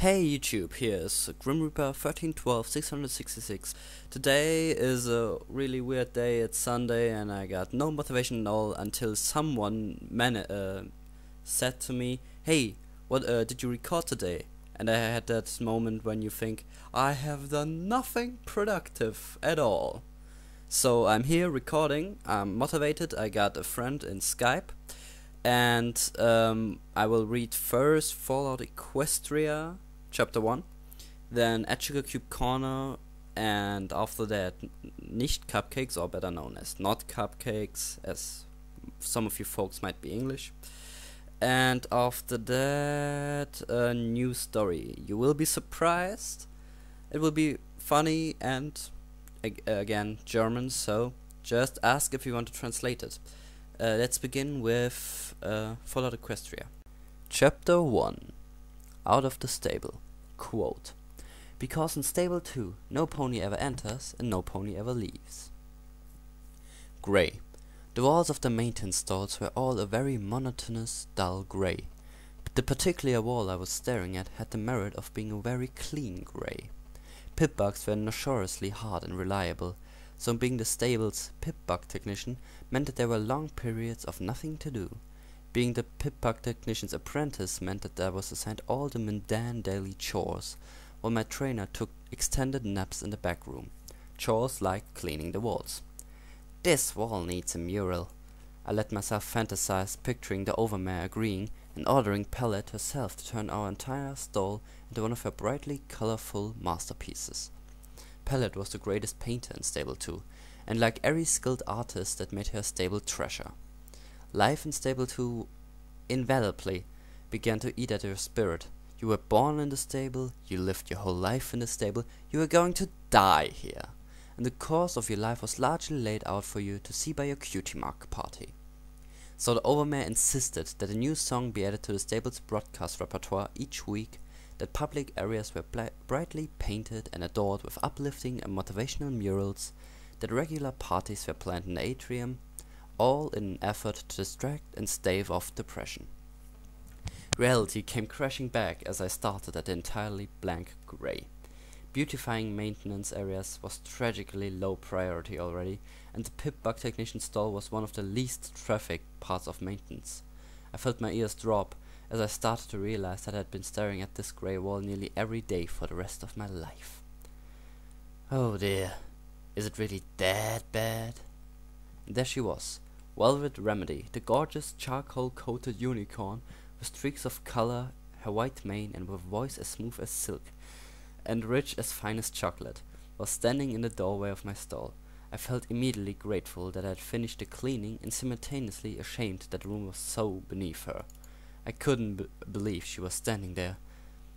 Hey YouTube, here's Grim Reaper 1312 Today is a really weird day. It's Sunday and I got no motivation at all until someone said to me, "Hey, what did you record today?" And I had that moment when you think, I have done nothing productive at all. So I'm here recording, I'm motivated, I got a friend in Skype. And I will read first Fallout Equestria, Chapter 1, then Sugar Cube Corner, and after that Nicht Cupcakes, or better known as Not Cupcakes, as some of you folks might be English. And after that, a new story. You will be surprised. It will be funny and, again, German, so just ask if you want to translate it. Let's begin with Fallout Equestria. Chapter 1. Out of the Stable. Quote, "Because in Stable 2, no pony ever enters and no pony ever leaves." Grey. The walls of the maintenance stalls were all a very monotonous, dull grey. But the particular wall I was staring at had the merit of being a very clean grey. Pip-bugs were notoriously hard and reliable, so being the stable's pip-bug technician meant that there were long periods of nothing to do. Being the pip-bug technician's apprentice meant that I was assigned all the mundane daily chores, while my trainer took extended naps in the back room. Chores like cleaning the walls. "This wall needs a mural." I let myself fantasize, picturing the overmare agreeing and ordering Pellet herself to turn our entire stall into one of her brightly colorful masterpieces. Pellet was the greatest painter in Stable 2, and like every skilled artist that made her a stable treasure. Life in Stable 2 invaluably began to eat at your spirit. You were born in the stable, you lived your whole life in the stable, you were going to die here, and the course of your life was largely laid out for you to see by your cutie mark party. So the overmare insisted that a new song be added to the stable's broadcast repertoire each week, that public areas were brightly painted and adored with uplifting and motivational murals, that regular parties were planned in the atrium, all in an effort to distract and stave off depression. Reality came crashing back as I started at the entirely blank grey. Beautifying maintenance areas was tragically low priority already, and the pip-bug technician stall was one of the least trafficked parts of maintenance. I felt my ears drop as I started to realize that I had been staring at this grey wall nearly every day for the rest of my life. Oh dear, is it really that bad? And there she was, Velvet Remedy, the gorgeous charcoal-coated unicorn with streaks of color, her white mane, and with a voice as smooth as silk and rich as finest chocolate, was standing in the doorway of my stall. I felt immediately grateful that I had finished the cleaning and simultaneously ashamed that the room was so beneath her. I couldn't believe she was standing there.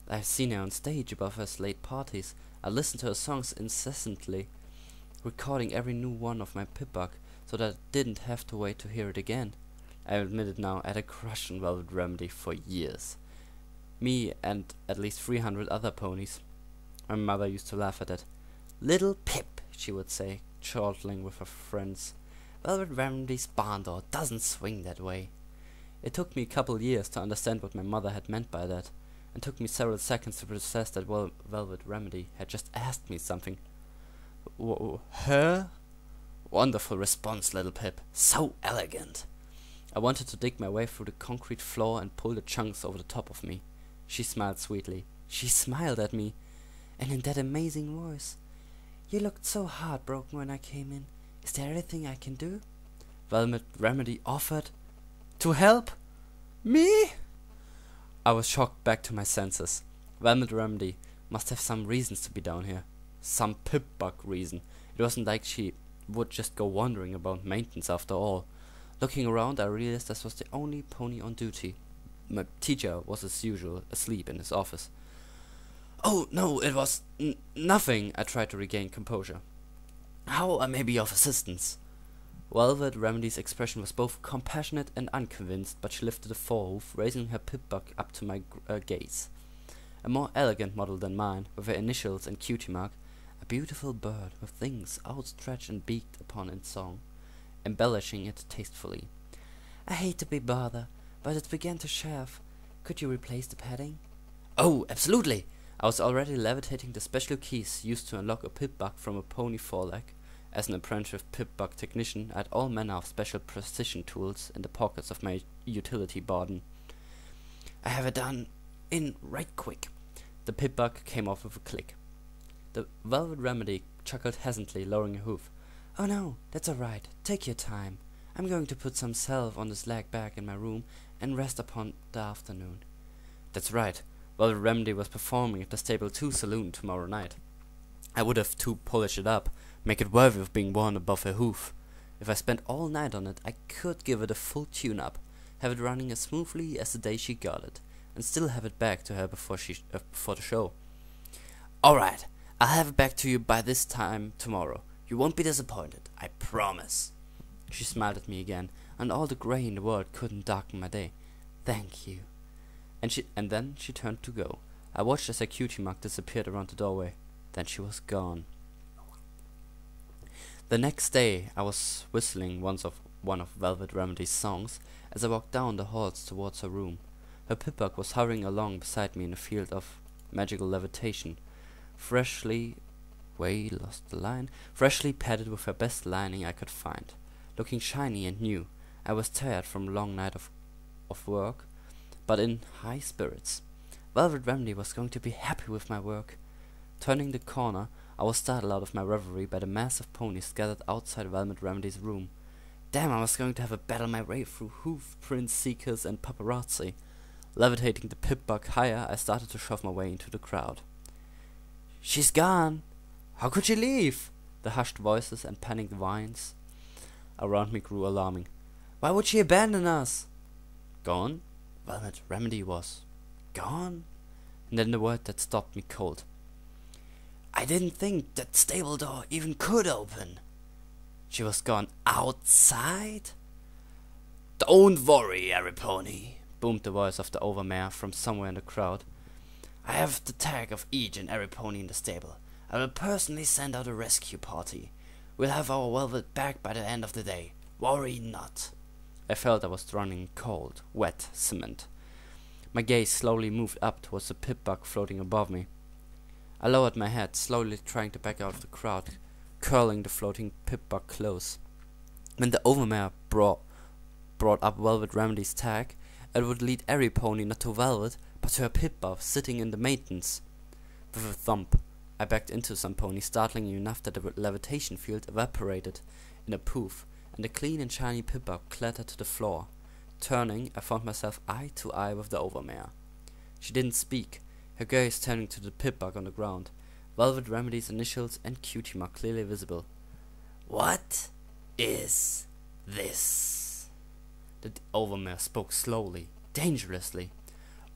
I had seen her on stage above her late parties. I listened to her songs incessantly, recording every new one of my pip-bug, so that I didn't have to wait to hear it again. I admit it now, I had a crush on Velvet Remedy for years. Me and at least 300 other ponies. My mother used to laugh at it. "Little Pip," she would say, chortling with her friends. "Velvet Remedy's barn door doesn't swing that way." It took me a couple years to understand what my mother had meant by that, and took me several seconds to process that Velvet Remedy had just asked me something. Her? Wonderful response, little Pip. So elegant. I wanted to dig my way through the concrete floor and pull the chunks over the top of me. She smiled sweetly. She smiled at me, and in that amazing voice. "You looked so heartbroken when I came in. Is there anything I can do?" Velvet Remedy offered to help me. I was shocked back to my senses. Velvet Remedy must have some reasons to be down here. Some pip-bug reason. It wasn't like she would just go wandering about maintenance after all. Looking around, I realized this was the only pony on duty. My teacher was as usual asleep in his office. "Oh, no, it was nothing," I tried to regain composure. "How I may be of assistance?" Velvet Remedy's expression was both compassionate and unconvinced, but she lifted a forehoof, raising her pip-bug up to my gaze. A more elegant model than mine, with her initials and cutie mark, a beautiful bird with wings outstretched and beaked upon in song, embellishing it tastefully. "I hate to be bother, but it began to chafe. Could you replace the padding?" "Oh, absolutely. I was already levitating the special keys used to unlock a pip-bug from a pony foreleg. As an apprentice pip-bug technician, I had all manner of special precision tools in the pockets of my utility borden. I have it done in right quick. The pip-bug came off with a click. The Velvet Remedy chuckled hesitantly, lowering a hoof. Oh no, that's alright. Take your time. I'm going to put some salve on this leg back in my room and rest upon the afternoon. That's right. Velvet Remedy was performing at the Stable 2 saloon tomorrow night. I would have to polish it up, make it worthy of being worn above her hoof. If I spent all night on it, I could give it a full tune-up, have it running as smoothly as the day she got it, and still have it back to her before the show. Alright, I'll have it back to you by this time tomorrow. You won't be disappointed, I promise. She smiled at me again, and all the grey in the world couldn't darken my day. Thank you. And then she turned to go. I watched as her cutie mark disappeared around the doorway. Then she was gone. The next day, I was whistling one of Velvet Remedy's songs as I walked down the halls towards her room. Her pip-bug was hovering along beside me in a field of magical levitation, freshly padded with her best lining I could find, looking shiny and new. I was tired from a long night of work, but in high spirits. Velvet Remedy was going to be happy with my work. Turning the corner, I was startled out of my reverie by the mass of ponies gathered outside Velvet Remedy's room. Damn, I was going to have a battle my way through hoof print seekers and paparazzi. Levitating the pip-bug higher, I started to shove my way into the crowd. She's gone! How could she leave? The hushed voices and panicked whines around me grew alarming. Why would she abandon us? Gone? Velvet Remedy was gone? And then the word that stopped me cold. I didn't think that stable door even could open. She was gone outside? Don't worry, Aripony, boomed the voice of the overmare from somewhere in the crowd. I have the tag of each and every pony in the stable. I will personally send out a rescue party. We'll have our velvet back by the end of the day. Worry not. I felt I was running in cold, wet cement. My gaze slowly moved up towards the pip-bug floating above me. I lowered my head, slowly trying to back out of the crowd, curling the floating pip-bug close. When the overmare brought up Velvet Remedy's tag, it would lead every pony not to Velvet, but to her pip-bug sitting in the maidens. With a thump, I backed into some ponies, startling enough that the levitation field evaporated in a poof, and the clean and shiny pip-bug clattered to the floor. Turning, I found myself eye to eye with the overmare. She didn't speak, her gaze turning to the pip-bug on the ground, Velvet Remedy's initials and cutie mark clearly visible. What is this? The overmare spoke slowly, dangerously.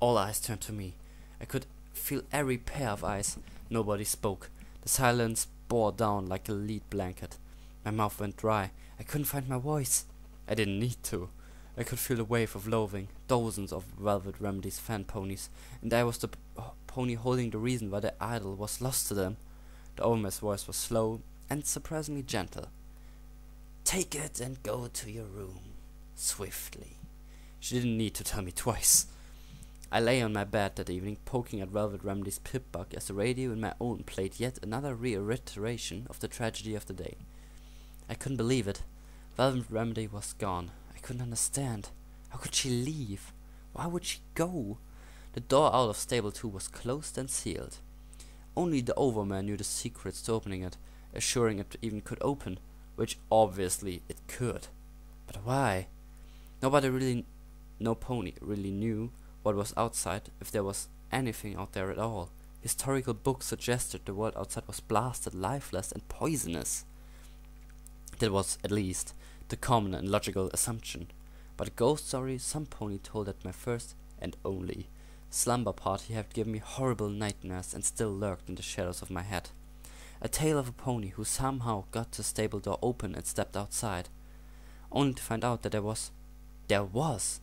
All eyes turned to me. I could feel every pair of eyes. Nobody spoke. The silence bore down like a lead blanket. My mouth went dry. I couldn't find my voice. I didn't need to. I could feel the wave of loathing, dozens of Velvet Remedy's fan ponies, and I was the pony holding the reason why their idol was lost to them. The overmare's voice was slow and surprisingly gentle. Take it and go to your room, swiftly. She didn't need to tell me twice. I lay on my bed that evening, poking at Velvet Remedy's pip-bug as the radio in my own played yet another reiteration of the tragedy of the day. I couldn't believe it. Velvet Remedy was gone. I couldn't understand. How could she leave? Why would she go? The door out of Stable 2 was closed and sealed. Only the overmare knew the secrets to opening it, assuring it even could open, which obviously it could. But why? No pony really knew what was outside, if there was anything out there at all. Historical books suggested the world outside was blasted, lifeless, and poisonous. That was, at least, the common and logical assumption. But a ghost story some pony told at my first and only slumber party had given me horrible nightmares and still lurked in the shadows of my head. A tale of a pony who somehow got the stable door open and stepped outside, only to find out that there was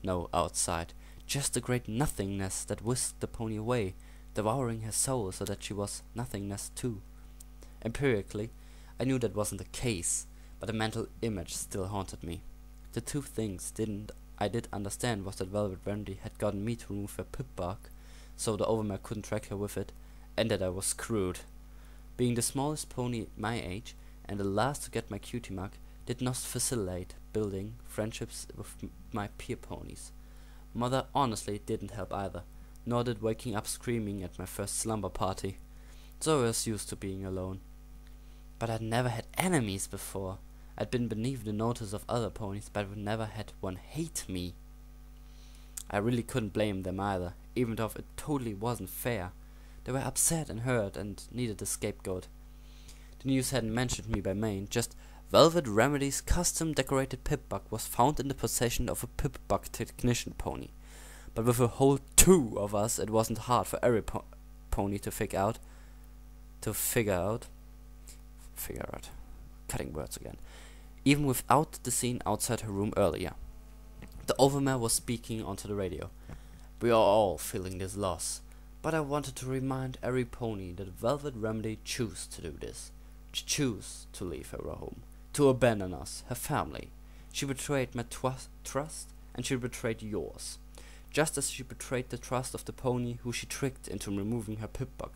no outside, just a great nothingness that whisked the pony away, devouring her soul so that she was nothingness too. Empirically, I knew that wasn't the case, but a mental image still haunted me. The two things I did understand was that Velvet Remedy had gotten me to remove her pip-bug, so the overmare couldn't track her with it, and that I was screwed. Being the smallest pony my age and the last to get my cutie mark did not facilitate building friendships with my peer ponies. Mother honestly didn't help either, nor did waking up screaming at my first slumber party, so I was used to being alone. But I'd never had enemies before. I'd been beneath the notice of other ponies, but I'd never had one hate me. I really couldn't blame them either, even though it totally wasn't fair. They were upset and hurt and needed a scapegoat. The news hadn't mentioned me by name, just Velvet Remedy's custom-decorated Pip-Bug was found in the possession of a Pip-Bug technician pony. But with a whole 2 of us, it wasn't hard for every pony to figure out. Cutting words again. Even without the scene outside her room earlier. The overmare was speaking onto the radio. We are all feeling this loss, but I wanted to remind every pony that Velvet Remedy chose to do this. She chose to leave her home, to abandon us, her family. She betrayed my trust, and she betrayed yours. Just as she betrayed the trust of the pony who she tricked into removing her Pip-Bug,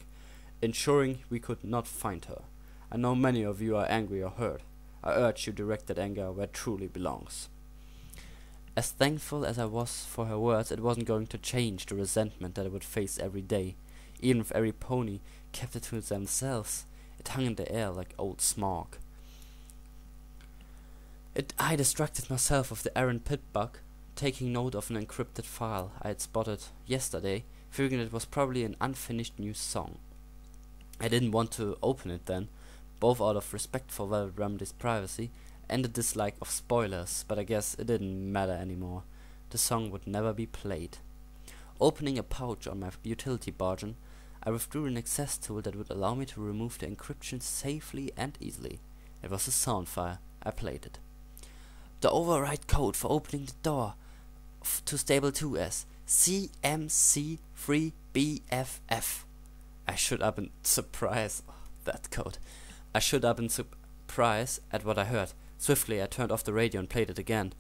ensuring we could not find her. I know many of you are angry or hurt. I urge you to direct that anger where it truly belongs. As thankful as I was for her words, it wasn't going to change the resentment that I would face every day. Even if every pony kept it to themselves, it hung in the air like old smog. I distracted myself with the errant Pip-Bug, taking note of an encrypted file I had spotted yesterday, figuring it was probably an unfinished new song. I didn't want to open it then, both out of respect for Velvet Remedy's privacy and a dislike of spoilers, but I guess it didn't matter anymore. The song would never be played. Opening a pouch on my utility bargain, I withdrew an access tool that would allow me to remove the encryption safely and easily. It was a sound file. I played it. The override code for opening the door to stable 2S CMC3BFF. I should have been surprised. That code. I should have been surprised at what I heard. Swiftly, I turned off the radio and played it again.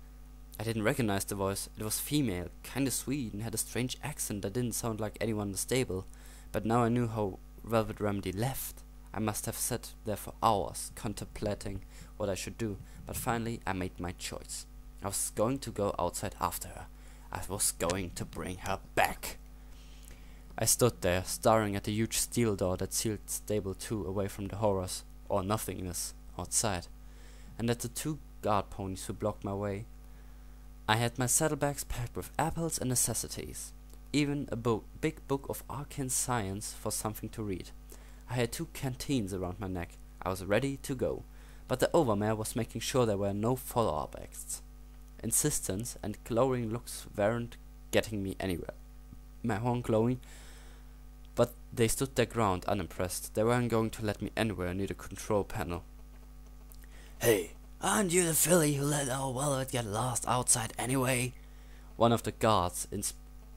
I didn't recognize the voice. It was female, kinda sweet, and had a strange accent that didn't sound like anyone in the stable. But now I knew how Velvet Remedy left. I must have sat there for hours, contemplating what I should do. But finally, I made my choice. I was going to go outside after her. I was going to bring her back. I stood there, staring at the huge steel door that sealed Stable 2 away from the horrors, or nothingness, outside, and at the 2 guard ponies who blocked my way. I had my saddlebags packed with apples and necessities, even a big book of arcane science for something to read. I had 2 canteens around my neck. I was ready to go, but the overmare was making sure there were no follow-up acts. Insistence and glowing looks weren't getting me anywhere. My horn glowing, but they stood their ground unimpressed. They weren't going to let me anywhere near the control panel. Hey, aren't you the filly who let our Velvet get lost outside anyway? One of the guards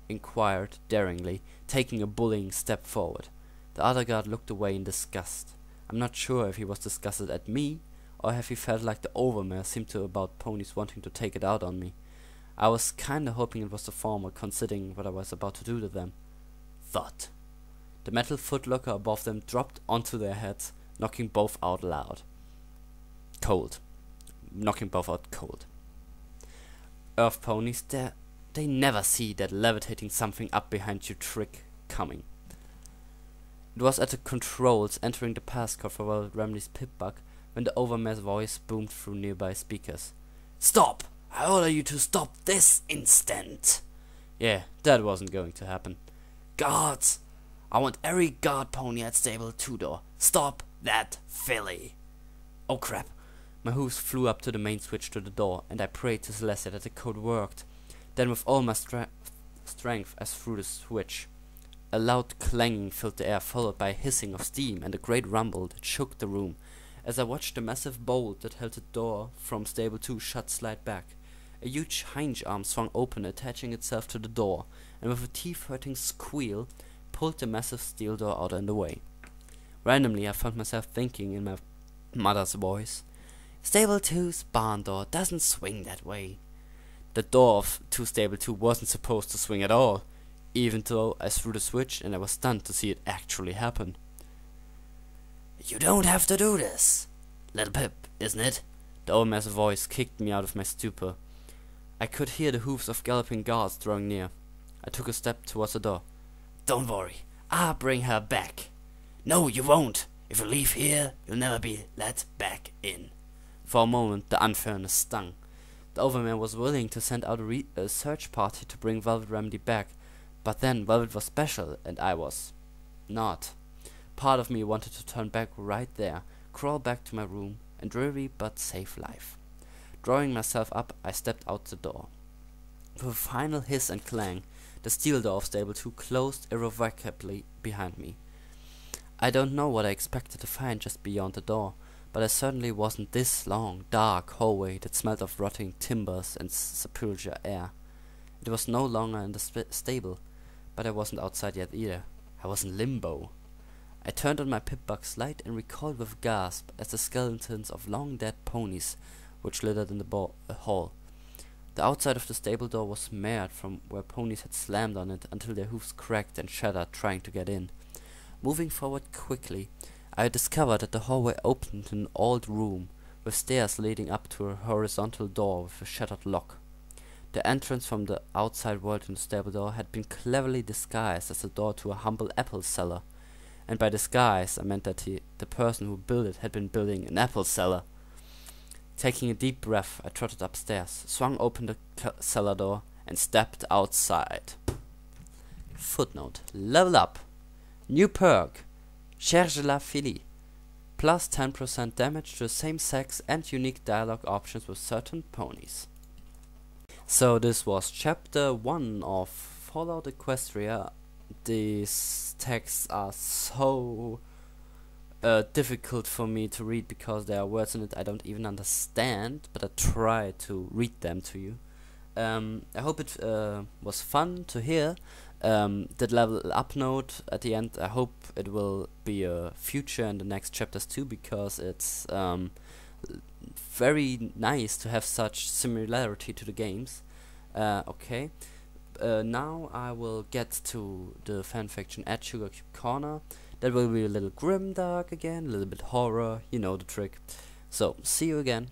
inquired daringly, taking a bullying step forward. The other guard looked away in disgust. I'm not sure if he was disgusted at me, or if he felt like the overmare seemed to about ponies wanting to take it out on me. I was kinda hoping it was the former, considering what I was about to do to them. Thud. The metal footlocker above them dropped onto their heads, knocking both out loud. Knocking both out cold. Earth ponies, they never see that levitating something up behind you trick coming. It was at the controls entering the passcode for Velvet Remedy's Pip-Bug when the overmare's voice boomed through nearby speakers. Stop! I order you to stop this instant! Yeah, that wasn't going to happen. Guards! I want every guard pony at stable 2 door. Stop that filly! Oh crap. My hooves flew up to the main switch to the door, and I prayed to Celestia that the code worked. Then with all my strength I threw the switch. A loud clanging filled the air, followed by a hissing of steam and a great rumble that shook the room, as I watched the massive bolt that held the door from stable 2 shut slide back. A huge hinge arm swung open, attaching itself to the door, and with a teeth-hurting squeal, pulled the massive steel door out and away. Randomly, I found myself thinking in my mother's voice, Stable 2's barn door doesn't swing that way. The door of Stable 2 wasn't supposed to swing at all. even though I threw the switch and I was stunned to see it actually happen. "You don't have to do this, little Pip, isn't it?" The old man's voice kicked me out of my stupor. I could hear the hooves of galloping guards drawing near. I took a step towards the door. "Don't worry, I'll bring her back." "No, you won't. If you leave here, you'll never be let back in." For a moment, the unfairness stung. The overman was willing to send out a search party to bring Velvet Remedy back, but then Velvet was special, and I was not. Part of me wanted to turn back right there, crawl back to my room, and dreary but safe life. Drawing myself up, I stepped out the door. With a final hiss and clang, the steel door of Stable 2 closed irrevocably behind me. I don't know what I expected to find just beyond the door, but it certainly wasn't this long, dark hallway that smelled of rotting timbers and sepulchre air. It was no longer in the stable, but I wasn't outside yet either. I was in limbo. I turned on my pip-box light and recoiled with a gasp as the skeletons of long-dead ponies which littered in the hall. The outside of the stable door was marred from where ponies had slammed on it until their hoofs cracked and shattered trying to get in. Moving forward quickly, I discovered that the hallway opened in an old room, with stairs leading up to a horizontal door with a shattered lock. The entrance from the outside world in the stable door had been cleverly disguised as a door to a humble apple cellar, and by disguise I meant that the person who built it had been building an apple cellar. Taking a deep breath, I trotted upstairs, swung open the cellar door, and stepped outside. Footnote: level up. New perk: Cherche la Filie. Plus 10% damage to the same sex and unique dialogue options with certain ponies. So this was chapter 1 of Fallout Equestria. These texts are so difficult for me to read because there are words in it I don't even understand, but I try to read them to you. I hope it was fun to hear. That level up note at the end, I hope it will be a future in the next chapters too, because it's very nice to have such similarity to the games. Okay. Now I will get to the fanfiction at Sugar Cube Corner. That will be a little grimdark again, a little bit horror, you know the trick. So, see you again.